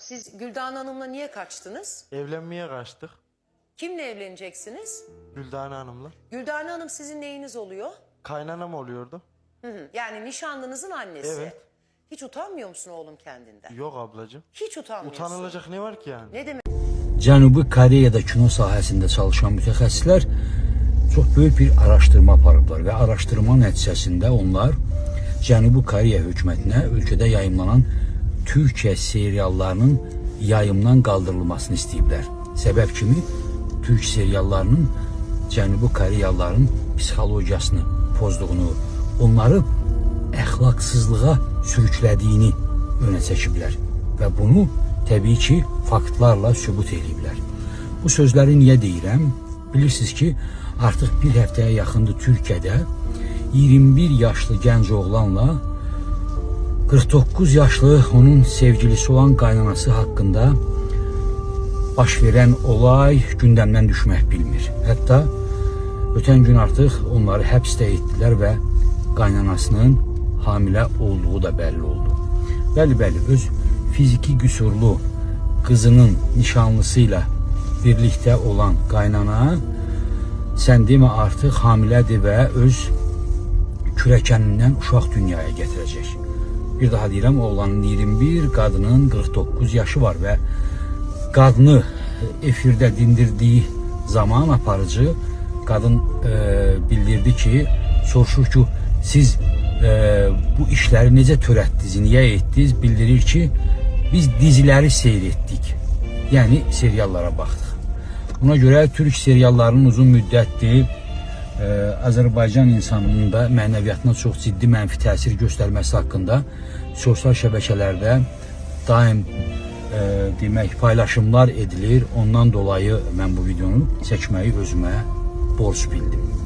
siz Güldane Hanım'la niye kaçtınız? Evlenmeye kaçtık Kimle evleneceksiniz? Güldane Hanım'la. Güldane Hanım sizin neyiniz oluyor? Kaynanam oluyordu. Yani nişanlınızın annesi. Evet. Hiç utanmıyor musun oğlum kendinden? Yok ablacığım. Hiç utanmıyorsun. Utanılacak ne var ki yani? Ne demek? Cənubi Koreyada kino sahəsində çalışan mütəxəssislər çox böyük bir araşdırma aparıblar və araşdırma nəticəsində onlar Cənubi Koreya hökumətinə ölkədə yayımlanan Türkiyə seriallarının yayımdan qaldırılmasını istəyiblər. Səbəb kimi Türk seriallarının Cənubi Koreyalıların psixologiyasını pozduğunu, onları əxlaqsızlığa sürüklədiyini önə çəkiblər və bunu təbii ki, faktlarla sübut ediblər. Bu sözləri niyə deyirəm? Bilirsiniz ki, artıq bir həftəyə yaxındır Türkiyədə 21 yaşlı gənc oğlanla 49 yaşlı onun sevgilisi olan qaynanası haqqında baş verən olay gündəmdən düşmək bilmir. Hətta ötən gün artıq onları həbsdə etdilər və qaynanasının hamilə olduğu da bəlli oldu. Bəli, öz fiziki qüsurlu kızının nişanlısıyla birlikte olan qaynana sən demə artıq hamilədir və öz kürəkənindən uşaq dünyaya gətirəcək. Bir daha deyirəm, oğlanın 21, qadının 49 yaşı var və qadını efirdə dindirdiyi zaman aparıcı qadın bildirdi ki, soruşur ki, siz bu işləri necə törətdiniz, niyə etdiniz? Bildirir ki, biz diziləri seyr etdik. Yəni seriallara baxdıq. Buna görə Türk seriallarının uzun müddətdir Azərbaycan insanının da mənəviyyatına çox ciddi mənfi təsir göstərməsi haqqında sosial şəbəkələrdə daim demək paylaşımlar edilir. Ondan dolayı mən bu videonu çəkməyi özümə borc bildim.